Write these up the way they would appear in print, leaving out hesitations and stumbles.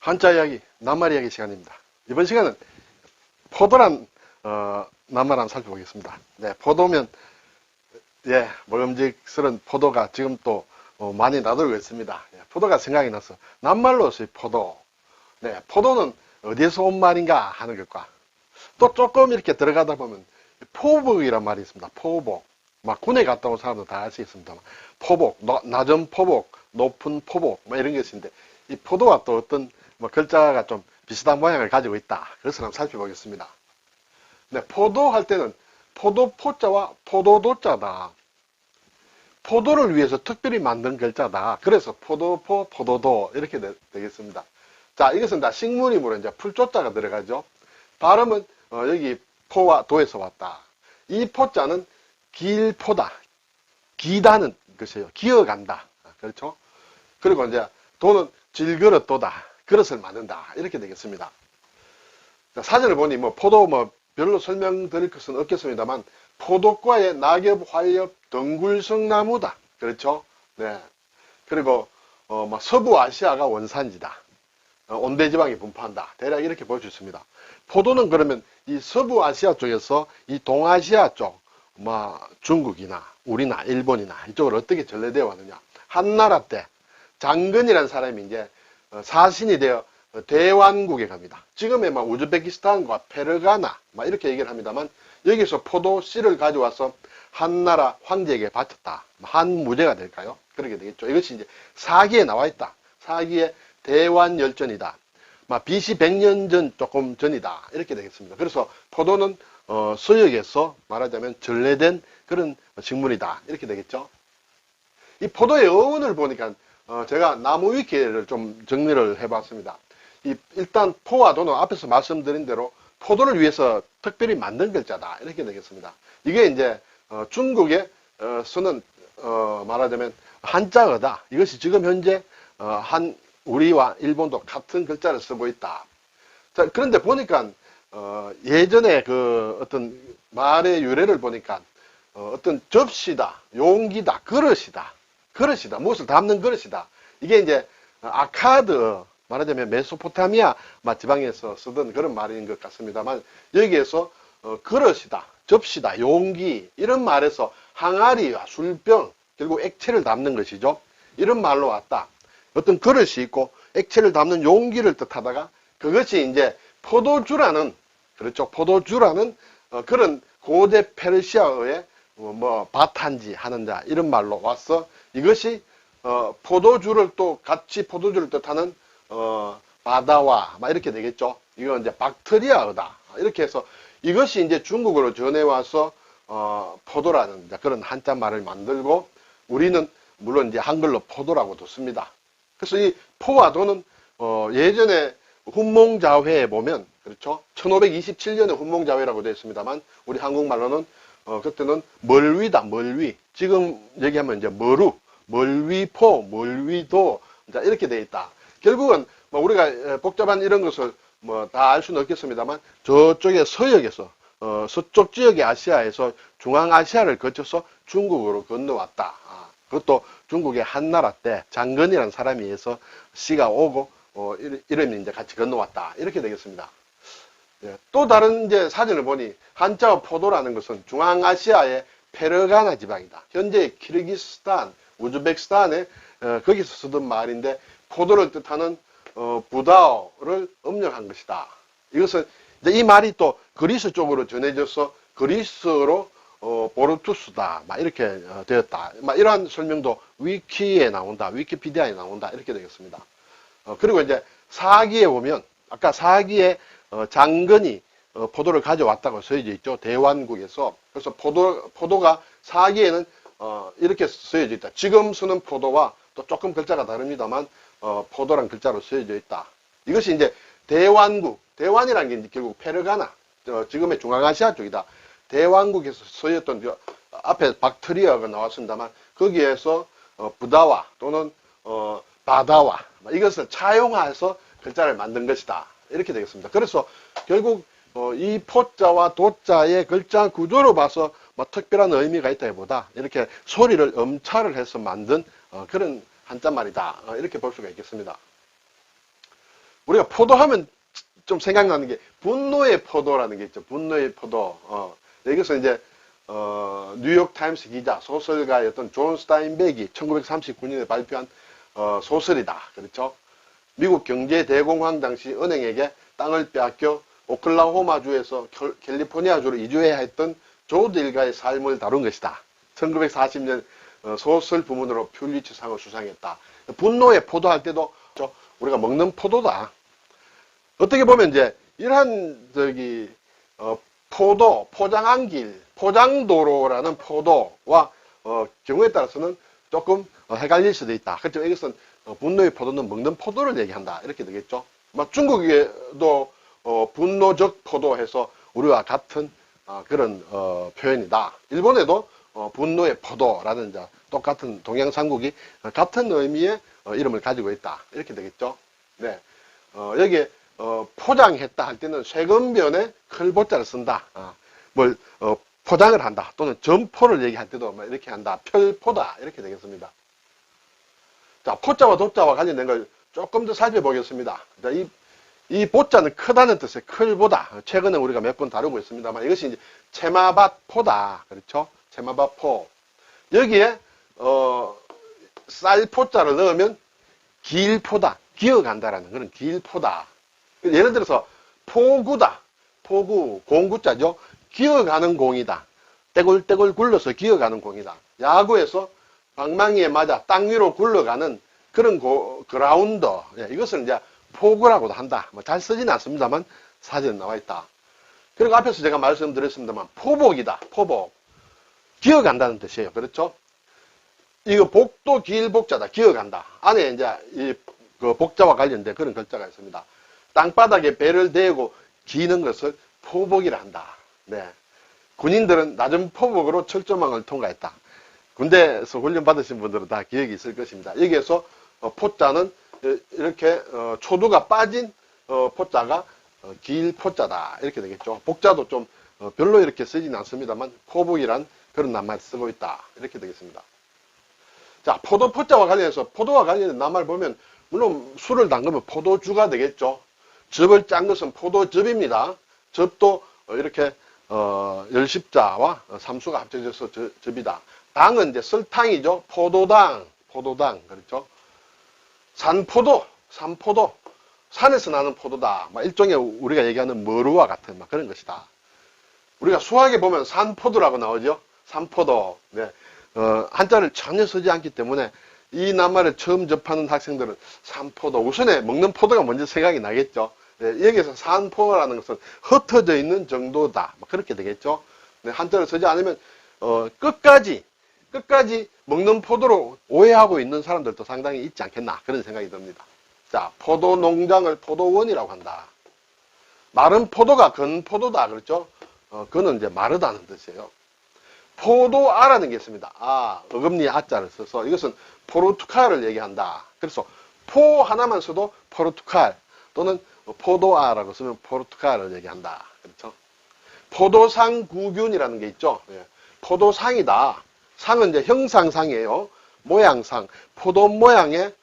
한자 이야기, 낱말 이야기 시간입니다. 이번 시간은 포도란 낱말 한번 살펴보겠습니다. 네, 포도면 먹음직스러운 포도가 지금 또 많이 나돌고 있습니다. 포도가 생각이 나서 낱말로서의 포도. 네, 포도는 어디에서 온 말인가 하는 것과 또 조금 이렇게 들어가다 보면 포복이란 말이 있습니다. 포복. 막 군에 갔다 온 사람도 다 알 수 있습니다. 포복, 낮은 포복, 높은 포복, 이런 것이 있는데 이 포도와 또 어떤 글자가 좀 비슷한 모양을 가지고 있다. 그것을 한번 살펴보겠습니다. 네, 포도 할 때는 포도 포자와 포도도 자다. 포도를 위해서 특별히 만든 글자다. 그래서 포도포, 포도도 이렇게 되겠습니다. 자, 이것은 다 식물이므로 이제 풀조자가 들어가죠. 발음은 여기 포와 도에서 왔다. 이 포자는 길포다. 기다는 것이에요. 기어간다. 그렇죠? 그리고 이제 도는 질그릇도다. 그릇을 만든다. 이렇게 되겠습니다. 자, 사전을 보니 포도 별로 설명드릴 것은 없겠습니다만 포도과의 낙엽, 활엽, 덩굴성나무다. 그렇죠? 네. 그리고 서부 아시아가 원산지다. 온대지방에 분포한다. 대략 이렇게 볼 수 있습니다. 포도는 그러면 이 서부 아시아 쪽에서 이 동아시아 쪽, 중국이나 우리나 일본이나 이쪽으로 어떻게 전래되어 왔느냐. 한나라 때 장건이라는 사람이 이제 사신이 되어 대완국에 갑니다. 지금의 우즈베키스탄과 페르가나 이렇게 얘기를 합니다만 여기서 포도 씨를 가져와서 한나라 황제에게 바쳤다. 한무제가 될까요? 그렇게 되겠죠. 이것이 이제 사기에 나와 있다. 사기에 대완열전이다. BC 100년 전 조금 전이다. 이렇게 되겠습니다. 그래서 포도는 서역에서 말하자면 전래된 그런 식물이다. 이렇게 되겠죠. 이 포도의 어원을 보니까 제가 나무 위키를 좀 정리를 해봤습니다. 일단 포와 도는 앞에서 말씀드린 대로 포도를 위해서 특별히 만든 글자다. 이렇게 되겠습니다. 이게 이제 중국에 쓰는 말하자면 한자어다. 이것이 지금 현재 우리와 일본도 같은 글자를 쓰고 있다. 자, 그런데 보니까 예전에 그 어떤 말의 유래를 보니까 어떤 접시다, 용기다, 그릇이다, 무엇을 담는 그릇이다. 이게 이제 아카드, 말하자면 메소포타미아 지방에서 쓰던 그런 말인 것 같습니다만 여기에서 그릇이다, 접시다, 용기 이런 말에서 항아리와 술병, 결국 액체를 담는 것이죠. 이런 말로 왔다. 어떤 그릇이 있고 액체를 담는 용기를 뜻하다가 그것이 이제 포도주라는, 그렇죠, 포도주라는 그런 고대 페르시아어의 바탄지 하는 자 이런 말로 와서 이것이 포도주를 또 같이 포도주를 뜻하는 바다와 이렇게 되겠죠. 이건 이제 박트리아어다. 이렇게 해서 이것이 이제 중국으로 전해와서 포도라는 그런 한자 말을 만들고 우리는 물론 이제 한글로 포도라고도 씁니다. 그래서 이 포와 도는 예전에 훈몽자회에 보면, 그렇죠, 1527년에 훈몽자회라고 되어 있습니다만 우리 한국말로는 그때는 멀위다. 멀위. 지금 얘기하면 이제 멀위포, 멀위도 이렇게 되어 있다. 결국은 우리가 복잡한 이런 것을 다 알 수는 없겠습니다만 저쪽의 서역에서 서쪽 지역의 아시아에서 중앙아시아를 거쳐서 중국으로 건너왔다. 그것도 중국의 한나라 때 장건이라는 사람이 해서 씨가 오고 이름이 이제 같이 건너왔다. 이렇게 되겠습니다. 또 다른 이제 사진을 보니 한자어 포도라는 것은 중앙아시아의 페르가나 지방이다. 현재 키르기스탄, 우즈베키스탄에 거기서 쓰던 말인데 포도를 뜻하는 부다어를 음력한 것이다. 이것은 이제 이 말이 또 그리스 쪽으로 전해져서 그리스어로 보르투스다. 이렇게 되었다. 이러한 설명도 위키에 나온다. 위키피디아에 나온다. 이렇게 되겠습니다. 그리고 이제 사기에 보면 아까 사기에 장건이 포도를 가져왔다고 써져 있죠. 대완국에서. 그래서 포도가 사기에는 이렇게 써져 있다. 지금 쓰는 포도와 또 조금 글자가 다릅니다만 포도란 글자로 쓰여져 있다. 이것이 이제 대완국, 대완이라는 게 이제 결국 페르가나, 지금의 중앙아시아 쪽이다. 대완국에서 쓰였던 앞에 박트리아가 나왔습니다만 거기에서 부다와 또는 바다와 이것을 차용해서 글자를 만든 것이다. 이렇게 되겠습니다. 그래서 결국 이 포자와 도자의 글자 구조로 봐서 특별한 의미가 있다기보다 이렇게 소리를 음차를 해서 만든 그런 한자말이다. 이렇게 볼 수가 있겠습니다. 우리가 포도하면 좀 생각나는 게 분노의 포도라는 게 있죠. 분노의 포도. 여기서 이제 뉴욕 타임스 기자 소설가였던 존 스타인백이 1939년에 발표한 소설이다. 그렇죠? 미국 경제 대공황 당시 은행에게 땅을 빼앗겨 오클라호마주에서 캘리포니아주로 이주해야 했던 조드 일가의 삶을 다룬 것이다. 1940년 소설 부문으로 퓰리츠상을 수상했다. 분노의 포도 할 때도 우리가 먹는 포도다. 어떻게 보면 이제 이러한 포도, 포장한 길, 포장도로라는 포도와 경우에 따라서는 조금 헷갈릴 수도 있다. 그렇지만 이것은 분노의 포도는 먹는 포도를 얘기한다. 이렇게 되겠죠. 막 중국에도 분노적 포도해서 우리와 같은 그런 표현이다. 일본에도 분노의 포도라는 이제 똑같은 동양상국이 같은 의미의 이름을 가지고 있다. 이렇게 되겠죠. 네. 여기에 포장했다 할 때는 쇠근변에 클보자를 쓴다. 뭘 포장을 한다. 또는 점포를 얘기할 때도 이렇게 한다. 펼포다. 이렇게 되겠습니다. 자, 포자와 도자와 관련된 걸 조금 더 살펴보겠습니다. 자, 이 보자는 크다는 뜻의 클보다. 최근에 우리가 몇 번 다루고 있습니다만 이것이 이제 채마밭포다. 그렇죠? 채마밭포. 여기에 쌀포자를 넣으면 길포다. 기어간다라는 그런 길포다. 예를 들어서 포구다. 포구, 공구자죠. 기어가는 공이다. 떼굴떼굴 굴러서 기어가는 공이다. 야구에서 방망이에 맞아 땅 위로 굴러가는 그런 그라운더. 이것을 이제 포구라고도 한다. 잘 쓰지는 않습니다만 사진에 나와 있다. 그리고 앞에서 제가 말씀드렸습니다만 포복이다. 포복. 기어간다는 뜻이에요. 그렇죠? 이거 복도 길복자다. 기어간다. 안에 이제 그 복자와 관련된 그런 글자가 있습니다. 땅바닥에 배를 대고 기는 것을 포복이라 한다. 네. 군인들은 낮은 포복으로 철조망을 통과했다. 군대에서 훈련 받으신 분들은 다 기억이 있을 것입니다. 여기에서 포자는 이렇게 초두가 빠진 포자가 길포자다. 이렇게 되겠죠. 복자도 좀 별로 이렇게 쓰지는 않습니다만 포복이란 그런 낱말 쓰고 있다. 이렇게 되겠습니다. 자, 포도 포자와 관련해서 포도와 관련된 낱말 보면 물론 술을 담그면 포도주가 되겠죠. 즙을 짠 것은 포도즙입니다. 즙도 이렇게 열십자와 삼수가 합쳐져서 즙이다. 당은 이제 설탕이죠. 포도당, 그렇죠. 산포도, 산에서 나는 포도다. 일종의 우리가 얘기하는 머루와 같은 그런 것이다. 우리가 수학에 보면 산포도라고 나오죠. 산포도. 네. 한자를 전혀 쓰지 않기 때문에 이 낱말을 처음 접하는 학생들은 산포도, 우선에 먹는 포도가 먼저 생각이 나겠죠. 네, 여기서 산포라는 것은 흩어져 있는 정도다. 그렇게 되겠죠. 네, 한자를 쓰지 않으면 끝까지 먹는 포도로 오해하고 있는 사람들도 상당히 있지 않겠나 그런 생각이 듭니다. 자, 포도 농장을 포도원이라고 한다. 마른 포도가 건포도다. 그렇죠? 그는 이제 마르다는 뜻이에요. 포도아라는 게 있습니다. 어금니 아자를 써서 이것은 포르투갈을 얘기한다. 그래서 포 하나만 써도 포르투갈 또는 포도아라고 쓰면 포르투갈을 얘기한다. 그렇죠? 포도상 구균이라는 게 있죠. 예. 포도상이다. 상은 이제 형상상이에요. 모양상. 포도 모양의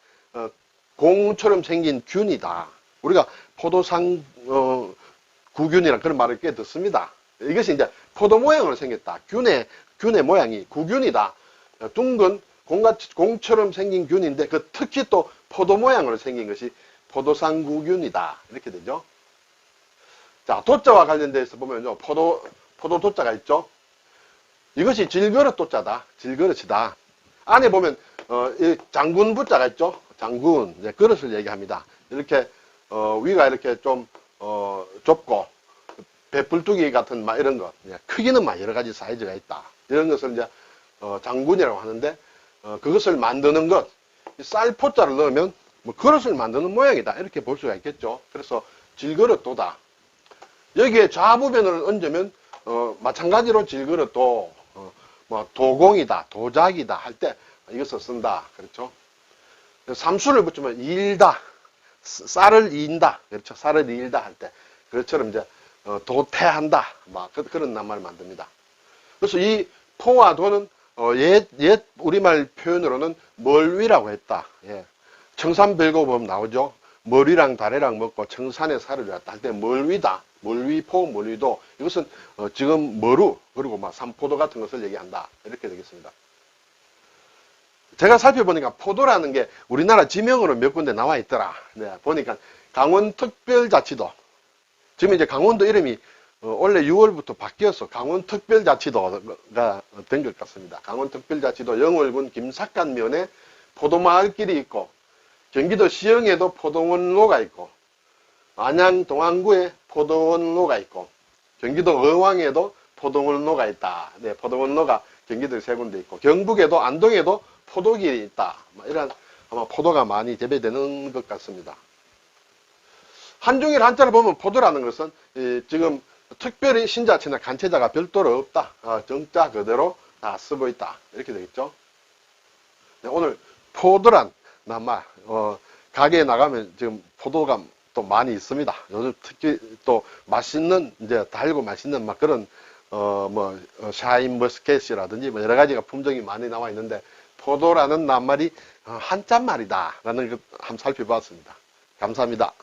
공처럼 생긴 균이다. 우리가 포도상 구균이라는 그런 말을 꽤 듣습니다. 이것이 이제 포도 모양으로 생겼다. 균의 모양이 구균이다. 둥근 공처럼 생긴 균인데 그 특히 또 포도 모양으로 생긴 것이 포도상구균이다. 이렇게 되죠. 자, 도자와 관련돼서 보면요. 포도 도자가 있죠. 이것이 질그릇 도자다. 질그릇이다. 안에 보면 이 장군 부자가 있죠. 장군. 이제 그릇을 얘기합니다. 이렇게 위가 이렇게 좀 좁고 배불뚝이 같은 이런 것. 크기는 여러 가지 사이즈가 있다. 이런 것을 이제 장군이라고 하는데 그것을 만드는 것. 쌀포자를 넣으면 그릇을 만드는 모양이다. 이렇게 볼 수가 있겠죠. 그래서 질그릇도다. 여기에 좌부변을 얹으면 마찬가지로 질그릇도 도공이다, 도자기다 할 때 이것을 쓴다. 그렇죠. 삼수를 붙이면 일다, 쌀을 이인다. 그렇죠. 쌀을 이일다 할 때 그것처럼 이제 도태한다. 그런 낱말을 만듭니다. 그래서 이 포와 도는 옛 우리말 표현으로는 멀위라고 했다. 예. 청산별거 보면 나오죠. 멀위랑 다래랑 먹고 청산에 살을 왔다 할 때 멀위다. 멀위포, 멀위도 이것은 지금 머루 그리고 막 삼포도 같은 것을 얘기한다. 이렇게 되겠습니다. 제가 살펴보니까 포도라는 게 우리나라 지명으로 몇 군데 나와 있더라. 네, 보니까 강원특별자치도. 지금 이제 강원도 이름이 원래 6월부터 바뀌어서 강원특별자치도가 된 것 같습니다. 강원특별자치도 영월군 김삿간면에 포도마을길이 있고, 경기도 시흥에도 포도원로가 있고, 안양 동안구에 포도원로가 있고, 경기도 어왕에도 포도원로가 있다. 네, 포도원로가 경기도에 세 군데 있고, 경북에도 안동에도 포도길이 있다. 이런 아마 포도가 많이 재배되는 것 같습니다. 한중일 한자를 보면 포도라는 것은 지금 특별히 신자체나 간체자가 별도로 없다. 정자 그대로 다 쓰고 있다. 이렇게 되겠죠. 네, 오늘 포도란 남말 가게에 나가면 지금 포도가 또 많이 있습니다. 요즘 특히 또 맛있는 이제 달고 맛있는 막 그런 샤인 머스켓이라든지 뭐 여러 가지가 품종이 많이 나와 있는데 포도라는 낱말이 한자말이다 라는 걸 한번 살펴봤습니다. 감사합니다.